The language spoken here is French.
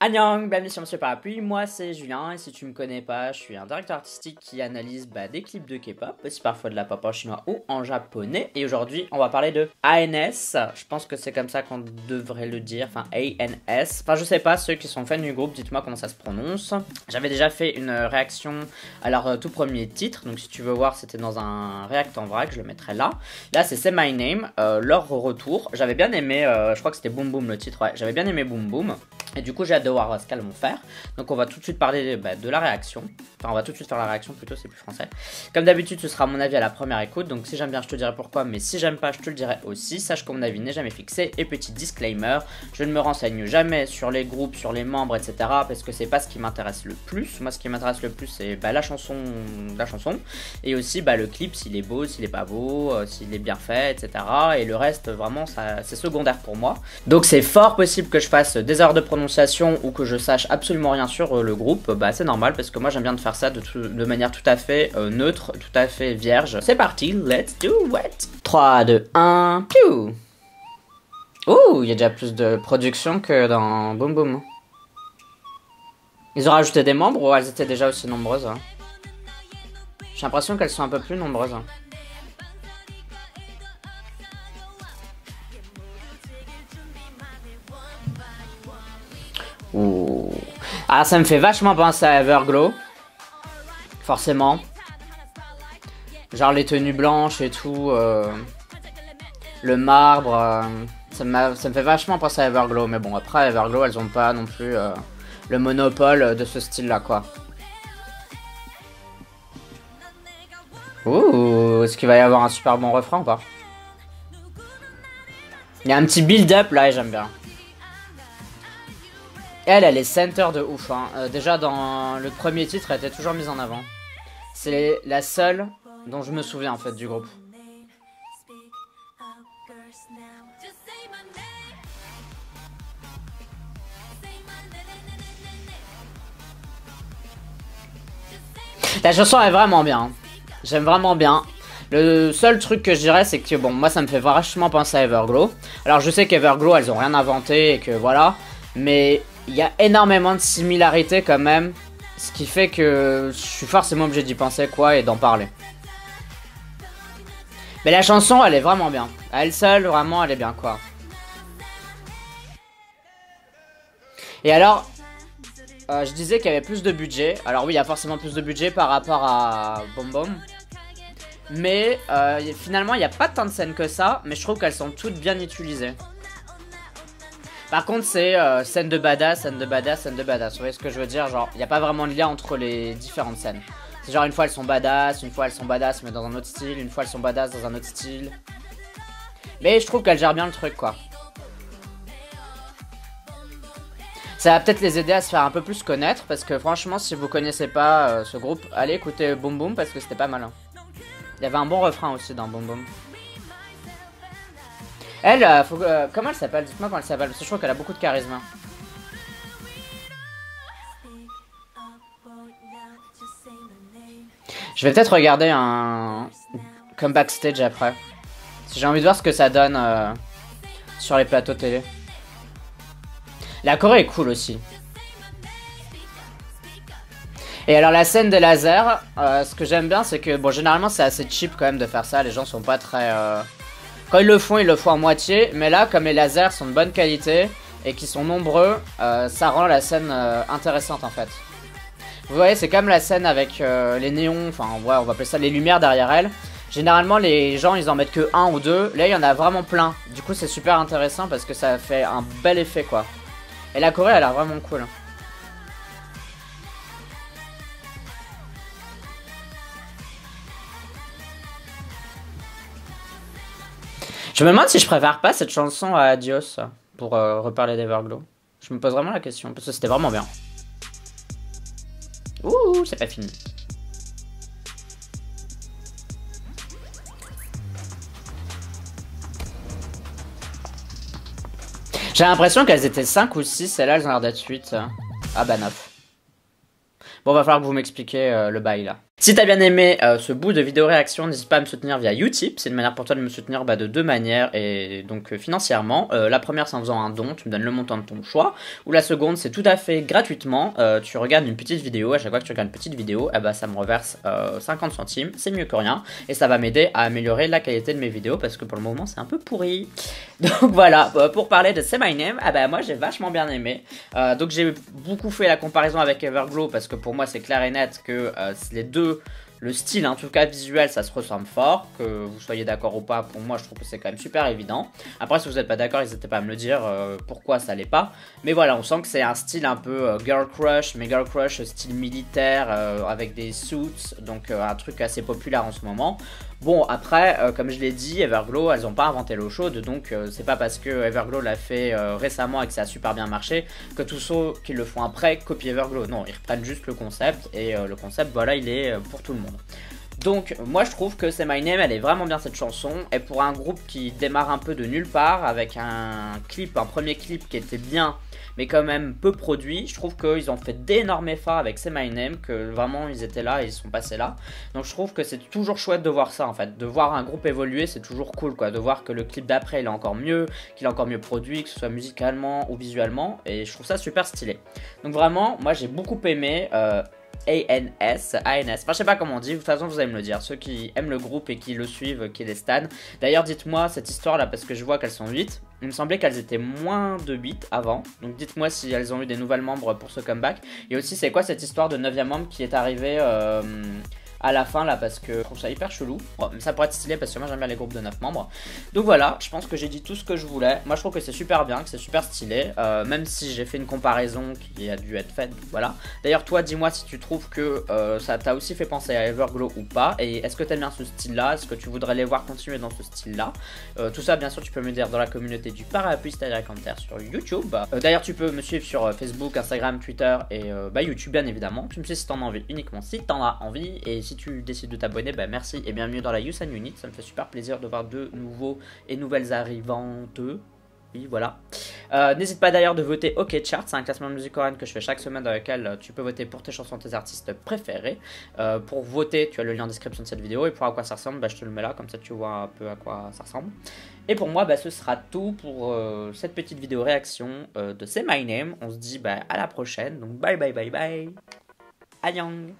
Annyeong, bienvenue sur Monsieur Parapluie, moi c'est Julien et si tu me connais pas, je suis un directeur artistique qui analyse des clips de K-pop, aussi parfois de la pop en chinois ou en japonais. Et aujourd'hui on va parler de ANS, je pense que c'est comme ça qu'on devrait le dire, enfin ANS, enfin je sais pas, ceux qui sont fans du groupe, dites-moi comment ça se prononce. J'avais déjà fait une réaction à leur tout premier titre, donc si tu veux voir c'était dans un react en vrac, je le mettrai là. Là c'est Say My Name, leur retour, j'avais bien aimé, je crois que c'était Boom Boom le titre, ouais, j'avais bien aimé Boom Boom. Et du coup j'ai hâte de voir ce qu'elles vont faire. Donc on va tout de suite parler de la réaction. Enfin on va tout de suite faire la réaction plutôt, c'est plus français. Comme d'habitude ce sera mon avis à la première écoute. Donc si j'aime bien je te dirai pourquoi, mais si j'aime pas je te le dirai aussi. Sache que mon avis n'est jamais fixé. Et petit disclaimer, je ne me renseigne jamais sur les groupes, sur les membres, etc. Parce que c'est pas ce qui m'intéresse le plus. Moi ce qui m'intéresse le plus c'est la chanson. Et aussi le clip, s'il est beau, s'il est pas beau, s'il est bien fait, etc. Et le reste vraiment c'est secondaire pour moi. Donc c'est fort possible que je fasse des erreurs de prononciation ou que je sache absolument rien sur le groupe, c'est normal parce que moi j'aime bien de faire ça de manière tout à fait neutre, tout à fait vierge. C'est parti, let's do it. 3, 2, 1, piou. Ouh, il y a déjà plus de production que dans Boom Boom. Ils ont rajouté des membres ou elles étaient déjà aussi nombreuses? J'ai l'impression qu'elles sont un peu plus nombreuses. Ouh. Ah, ça me fait vachement penser à Everglow. Forcément. Genre les tenues blanches et tout. Le marbre. Ça me fait vachement penser à Everglow. Mais bon, après, Everglow, elles ont pas non plus le monopole de ce style-là, quoi. Ouh, est-ce qu'il va y avoir un super bon refrain ou pas? Il y a un petit build-up là et j'aime bien. Elle est center de ouf. Hein. Déjà dans le premier titre, elle était toujours mise en avant. C'est la seule dont je me souviens en fait du groupe. La chanson est vraiment bien. J'aime vraiment bien. Le seul truc que je dirais, c'est que bon, moi ça me fait vachement penser à Everglow. Alors je sais qu'Everglow, elles ont rien inventé et que voilà. Mais il y a énormément de similarités quand même. Ce qui fait que je suis forcément obligé d'y penser quoi et d'en parler. Mais la chanson, elle est vraiment bien. À elle seule, vraiment, elle est bien quoi. Et alors, je disais qu'il y avait plus de budget. Alors oui, il y a forcément plus de budget par rapport à Boom Boom. Mais finalement, il n'y a pas tant de scènes que ça. Mais je trouve qu'elles sont toutes bien utilisées. Par contre, c'est scène de badass, scène de badass, scène de badass. Vous voyez ce que je veux dire? Genre, il n'y a pas vraiment de lien entre les différentes scènes. C'est genre, une fois elles sont badass, une fois elles sont badass mais dans un autre style, une fois elles sont badass dans un autre style. Mais je trouve qu'elles gèrent bien le truc, quoi. Ça va peut-être les aider à se faire un peu plus connaître. Parce que franchement, si vous connaissez pas ce groupe, allez écouter Boom Boom parce que c'était pas mal. Hein. Il y avait un bon refrain aussi dans Boom Boom. Elle, comment elle s'appelle? Dites-moi comment elle s'appelle, parce que je trouve qu'elle a beaucoup de charisme. Je vais peut-être regarder un comeback stage après. Si j'ai envie de voir ce que ça donne sur les plateaux télé. La Corée est cool aussi. Et alors la scène des lasers, ce que j'aime bien c'est que, bon généralement c'est assez cheap quand même de faire ça, les gens sont pas très... Quand ils le font à moitié, mais là, comme les lasers sont de bonne qualité et qu'ils sont nombreux, ça rend la scène intéressante en fait. Vous voyez, c'est comme la scène avec les néons, enfin ouais, on va appeler ça les lumières derrière elle. Généralement, les gens, ils en mettent que un ou deux. Là, il y en a vraiment plein. Du coup, c'est super intéressant parce que ça fait un bel effet quoi. Et la Corée, elle a l'air vraiment cool. Je me demande si je préfère pas cette chanson à Adios pour reparler d'Everglow. Je me pose vraiment la question parce que c'était vraiment bien. Ouh, c'est pas fini. J'ai l'impression qu'elles étaient 5 ou 6, celles-là elles ont l'air d'être 8. Ah bah 9. Bon, va falloir que vous m'expliquiez le bail là. Si t'as bien aimé ce bout de vidéo réaction, n'hésite pas à me soutenir via Utip. C'est une manière pour toi de me soutenir de deux manières et donc financièrement. La première, c'est en faisant un don, tu me donnes le montant de ton choix. Ou la seconde, c'est tout à fait gratuitement. Tu regardes une petite vidéo, à chaque fois que tu regardes une petite vidéo, ça me reverse 50 centimes. C'est mieux que rien et ça va m'aider à améliorer la qualité de mes vidéos parce que pour le moment, c'est un peu pourri. Donc voilà, pour parler de Say My Name, moi j'ai vachement bien aimé. Donc j'ai beaucoup fait la comparaison avec Everglow parce que pour moi, c'est clair et net que les deux. Le style, en tout cas visuel, ça se ressemble fort. Que vous soyez d'accord ou pas, pour moi, je trouve que c'est quand même super évident. Après, si vous n'êtes pas d'accord, n'hésitez pas à me le dire pourquoi ça l'est pas. Mais voilà, on sent que c'est un style un peu girl crush, mais girl crush style militaire avec des suits. Donc un truc assez populaire en ce moment. Bon, après, comme je l'ai dit, Everglow, elles n'ont pas inventé l'eau chaude, donc c'est pas parce que Everglow l'a fait récemment et que ça a super bien marché que tous ceux qui le font après copient Everglow. Non, ils reprennent juste le concept et le concept, voilà, il est pour tout le monde. Donc moi je trouve que Say My Name, elle est vraiment bien cette chanson. Et pour un groupe qui démarre un peu de nulle part avec un premier clip qui était bien mais quand même peu produit, je trouve qu'ils ont fait d'énormes efforts avec Say My Name, que vraiment ils étaient là et ils sont passés là. Donc je trouve que c'est toujours chouette de voir ça en fait, de voir un groupe évoluer, c'est toujours cool quoi, de voir que le clip d'après il est encore mieux, qu'il est encore mieux produit, que ce soit musicalement ou visuellement, et je trouve ça super stylé. Donc vraiment, moi j'ai beaucoup aimé ANS, enfin je sais pas comment on dit, de toute façon vous allez me le dire, ceux qui aiment le groupe et qui le suivent, qui les stan. D'ailleurs dites-moi cette histoire là parce que je vois qu'elles sont 8, il me semblait qu'elles étaient moins de 8 avant, donc dites-moi si elles ont eu des nouvelles membres pour ce comeback. Et aussi c'est quoi cette histoire de 9ème membre qui est arrivé à la fin là parce que je trouve ça hyper chelou. Bon, mais ça pourrait être stylé parce que moi j'aime bien les groupes de 9 membres. Donc voilà, je pense que j'ai dit tout ce que je voulais. Moi je trouve que c'est super bien, que c'est super stylé, même si j'ai fait une comparaison qui a dû être faite, voilà. D'ailleurs toi dis-moi si tu trouves que ça t'a aussi fait penser à Everglow ou pas, et est-ce que t'aimes bien ce style là, est-ce que tu voudrais les voir continuer dans ce style là. Tout ça bien sûr tu peux me dire dans la communauté du Parapluie, c'est-à-dire les commentaires sur YouTube. D'ailleurs tu peux me suivre sur Facebook, Instagram, Twitter et YouTube bien évidemment. Tu me sais si t'en as envie, uniquement si t'en as envie, et si tu décides de t'abonner, merci et bienvenue dans la Yousan Unit, ça me fait super plaisir de voir de nouveaux et nouvelles arrivantes. Oui, voilà. N'hésite pas d'ailleurs de voter OK Chart, c'est un classement de musique coréenne que je fais chaque semaine dans lequel tu peux voter pour tes chansons, tes artistes préférés. Pour voter, tu as le lien en description de cette vidéo, et pour à quoi ça ressemble, je te le mets là, comme ça tu vois un peu à quoi ça ressemble. Et pour moi, ce sera tout pour cette petite vidéo réaction de Say My Name. On se dit à la prochaine, donc bye bye bye bye. Annyeong.